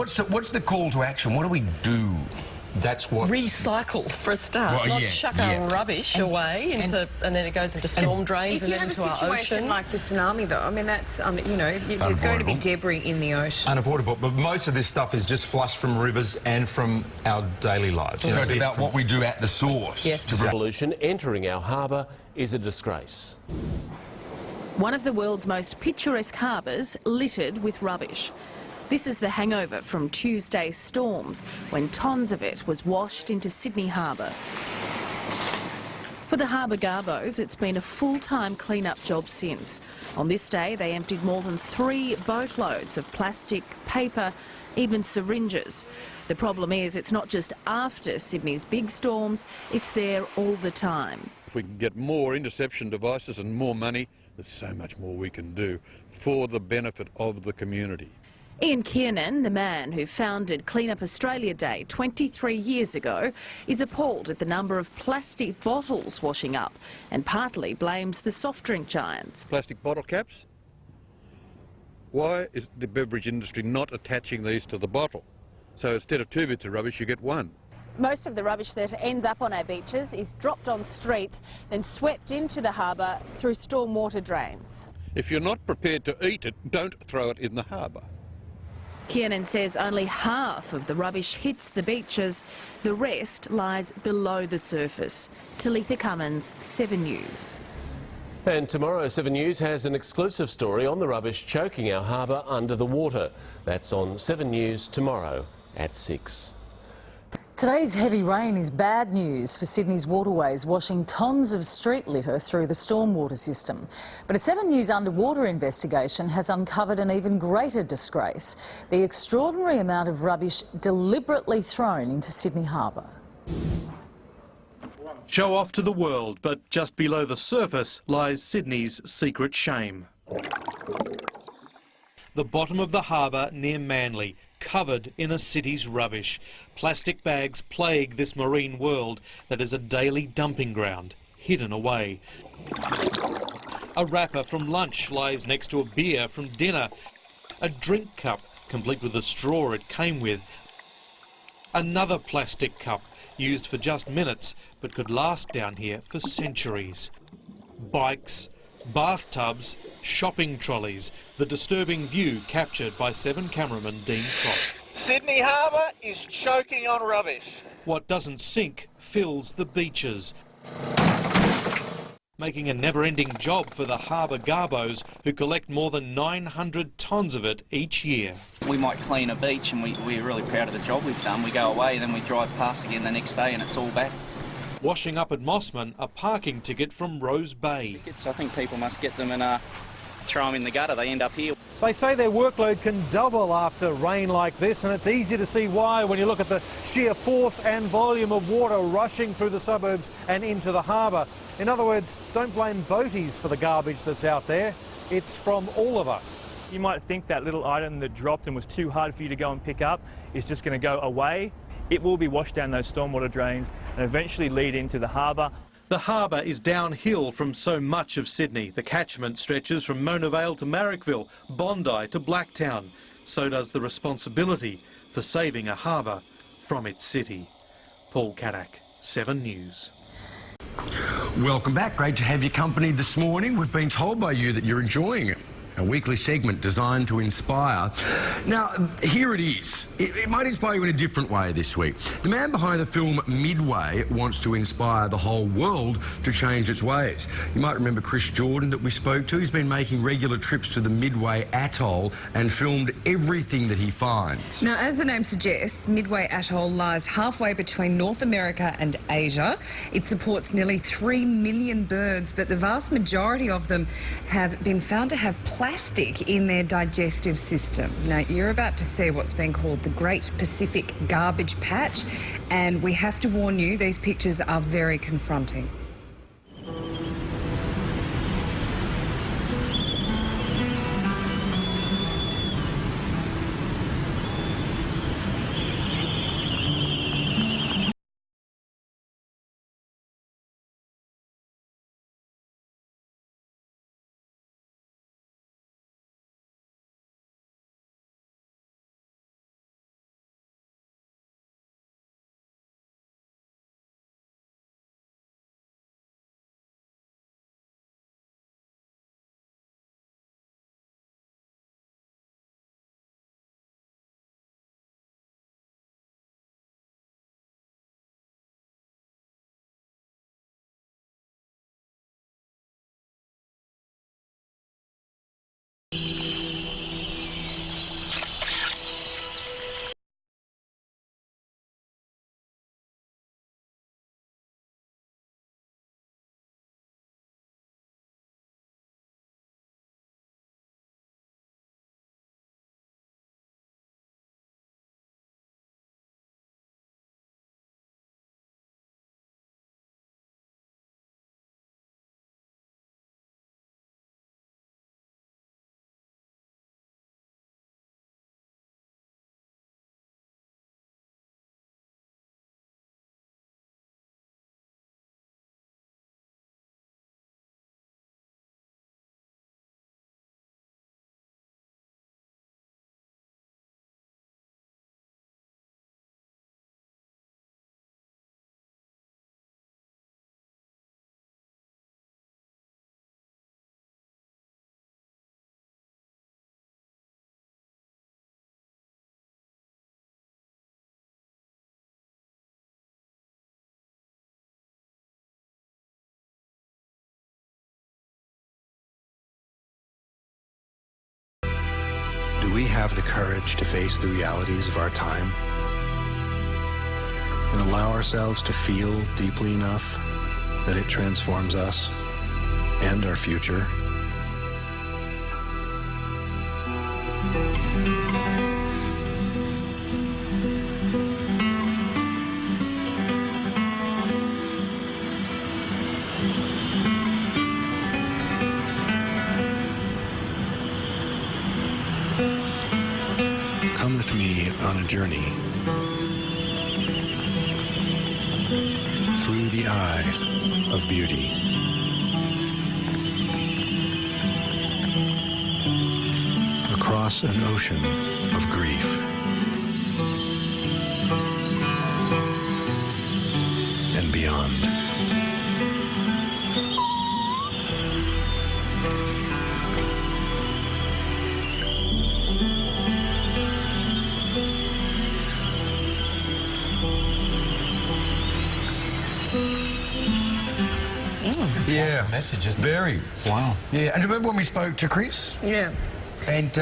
What's the call to action? What do we do? That's what... Recycle, for a start, well, not chuck our rubbish away into, and then it goes into storm drains and then into our ocean. If you have a situation like the tsunami, though, I mean, that's, you know, there's going to be debris in the ocean. Unavoidable, but most of this stuff is just flushed from rivers and from our daily lives. So it's about what we do at the source. Yes. Pollution entering our harbour is a disgrace. One of the world's most picturesque harbours littered with rubbish. This is the hangover from Tuesday's storms, when tons of it was washed into Sydney Harbour. For the harbour garbos, it's been a full-time clean-up job since. On this day, they emptied more than 3 boatloads of plastic, paper, even syringes. The problem is, it's not just after Sydney's big storms, it's there all the time. If we can get more interception devices and more money, there's so much more we can do for the benefit of the community. Ian Kiernan, the man who founded Clean Up Australia Day 23 years ago, is appalled at the number of plastic bottles washing up and partly blames the soft drink giants. Plastic bottle caps? Why is the beverage industry not attaching these to the bottle? So instead of 2 bits of rubbish, you get 1. Most of the rubbish that ends up on our beaches is dropped on streets, then swept into the harbour through stormwater drains. If you're not prepared to eat it, don't throw it in the harbour. Kiernan says only half of the rubbish hits the beaches. The rest lies below the surface. Talitha Cummins, 7 News. And tomorrow, 7 News has an exclusive story on the rubbish choking our harbour under the water. That's on 7 News tomorrow at 6. Today's heavy rain is bad news for Sydney's waterways, washing tons of street litter through the stormwater system. But a 7 News underwater investigation has uncovered an even greater disgrace: the extraordinary amount of rubbish deliberately thrown into Sydney Harbour. Show off to the world, but just below the surface lies Sydney's secret shame. The bottom of the harbour near Manly, covered in a city's rubbish. Plastic bags plague this marine world that is a daily dumping ground, hidden away. A wrapper from lunch lies next to a beer from dinner. A drink cup, complete with the straw it came with. Another plastic cup, used for just minutes, but could last down here for centuries. Bikes, bathtubs, shopping trolleys, the disturbing view captured by 7 cameraman Dean Croft. Sydney Harbour is choking on rubbish. What doesn't sink fills the beaches, making a never-ending job for the harbour garbos, who collect more than 900 tonnes of it each year. We might clean a beach and we're really proud of the job we've done. We go away, then we drive past again the next day and it's all back. Washing up at Mossman, a parking ticket from Rose Bay. I think people must get them and throw them in the gutter. They end up here. They say their workload can double after rain like this, and it's easy to see why when you look at the sheer force and volume of water rushing through the suburbs and into the harbour. In other words, don't blame boaties for the garbage that's out there. It's from all of us. You might think that little item that dropped and was too hard for you to go and pick up is just going to go away. It will be washed down those stormwater drains and eventually lead into the harbour. The harbour is downhill from so much of Sydney. The catchment stretches from Mona Vale to Marrickville, Bondi to Blacktown. So does the responsibility for saving a harbour from its city. Paul Caddick, 7 News. Welcome back. Great to have your company this morning. We've been told by you that you're enjoying it. A weekly segment designed to inspire. Now, here it is. It might inspire you in a different way this week. The man behind the film Midway wants to inspire the whole world to change its ways. You might remember Chris Jordan that we spoke to. He's been making regular trips to the Midway Atoll and filmed everything that he finds. Now, as the name suggests, Midway Atoll lies halfway between North America and Asia. It supports nearly 3 million birds, but the vast majority of them have been found to have plastic in their digestive system. Now, you're about to see what's been called the Great Pacific Garbage Patch, and we have to warn you, these pictures are very confronting. have the courage to face the realities of our time and allow ourselves to feel deeply enough that it transforms us and our future? Come with me on a journey through the eye of beauty. Across an ocean of grief. And beyond. Yeah. Message, isn't it? Very. Wow. Yeah, and remember when we spoke to Chris? Yeah. And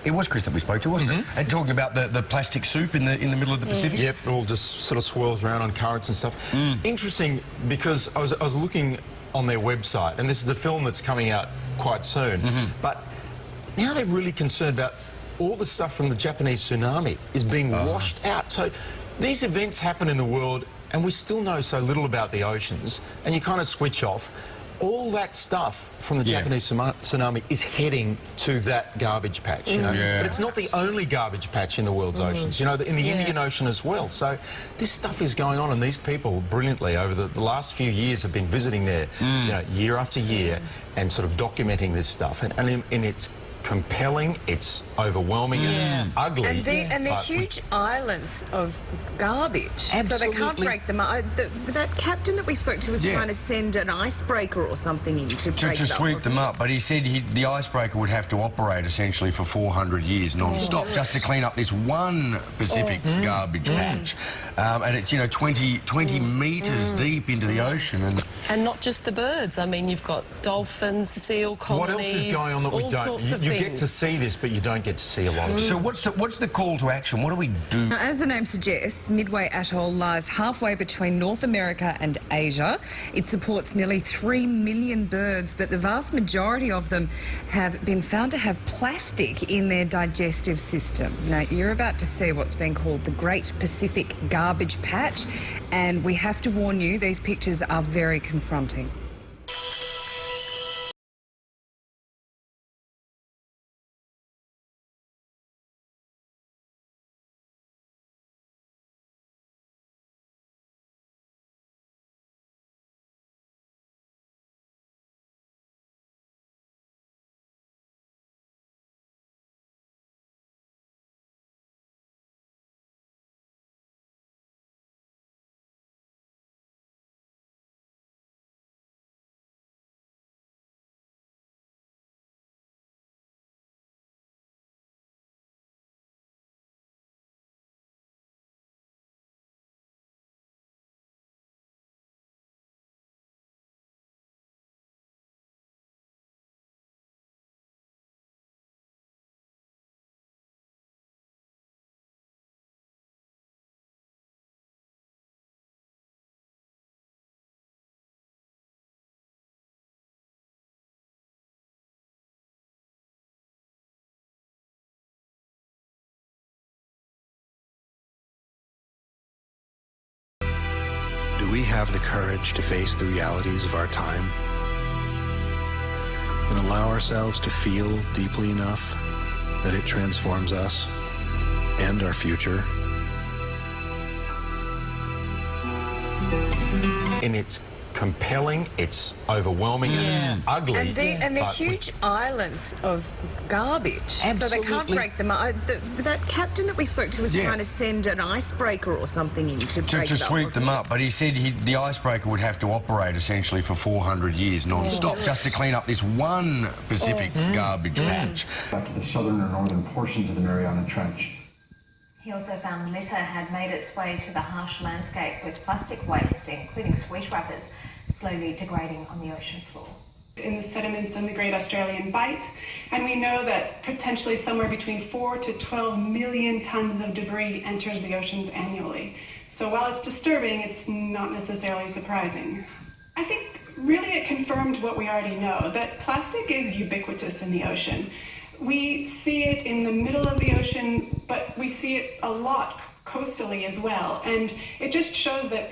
it was Chris that we spoke to, wasn't it? And talking about the plastic soup in the middle of the Pacific. Yep, it all just sort of swirls around on currents and stuff. Interesting, because I was looking on their website, and this is a film that's coming out quite soon, but now they're really concerned about all the stuff from the Japanese tsunami is being washed out. So these events happen in the world, and we still know so little about the oceans, and you kind of switch off. All that stuff from the Japanese tsunami is heading to that garbage patch, you know. But it's not the only garbage patch in the world's oceans, you know, in the Indian Ocean as well. So this stuff is going on, and these people brilliantly over the last few years have been visiting there, you know, year after year, and sort of documenting this stuff. And it's compelling, it's overwhelming, and it's ugly. And they're huge islands of garbage, so they can't break them up. That captain that we spoke to was trying to send an icebreaker or something in to break to sweep them up, but he said the icebreaker would have to operate essentially for 400 years non-stop just to clean up this one Pacific garbage patch. And it's, you know, 20 metres deep into the ocean. And not just the birds. I mean, you've got dolphins, seal colonies. What else is going on that we don't? You get to see this, but you don't get to see a lot of it. So what's the call to action? What do we do? Now, as the name suggests, Midway Atoll lies halfway between North America and Asia. It supports nearly 3 million birds, but the vast majority of them have been found to have plastic in their digestive system. Now, you're about to see what's been called the Great Pacific Garbage Patch, and we have to warn you, these pictures are very confronting. Do we have the courage to face the realities of our time and allow ourselves to feel deeply enough that it transforms us and our future? And it's compelling, it's overwhelming, and it's ugly. And they're huge islands of garbage, so they can't break them up. That captain that we spoke to was trying to send an icebreaker or something in to break to sweep them up, but he said the icebreaker would have to operate essentially for 400 years non-stop just to clean up this one Pacific garbage patch. Back to the southern or northern portions of the Mariana Trench. He also found litter had made its way to the harsh landscape, with plastic waste, including sweet wrappers, slowly degrading on the ocean floor. in the sediments in the Great Australian Bight, and we know that potentially somewhere between 4 to 12 million tons of debris enters the oceans annually. So while it's disturbing, it's not necessarily surprising. I think really it confirmed what we already know, that plastic is ubiquitous in the ocean. We see it in the middle of the ocean, but we see it a lot coastally as well, and it just shows that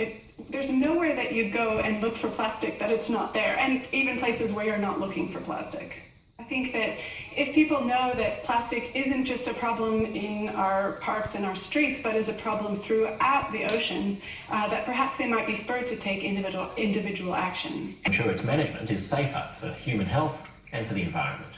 there's nowhere that you go and look for plastic that it's not there, and even places where you're not looking for plastic. I think that if people know that plastic isn't just a problem in our parks and our streets, but is a problem throughout the oceans, that perhaps they might be spurred to take individual action. Ensure its management is safer for human health and for the environment.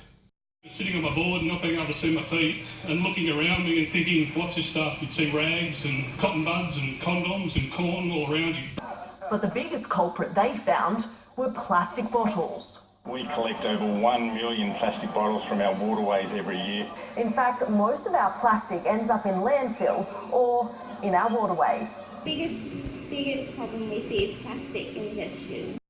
Sitting on my board, not being able to see my feet, and looking around me and thinking, what's this stuff? You'd see rags and cotton buds and condoms and corn all around you. But the biggest culprit they found were plastic bottles. We collect over 1 million plastic bottles from our waterways every year. In fact, most of our plastic ends up in landfill or in our waterways. Biggest problem we see is plastic ingestion.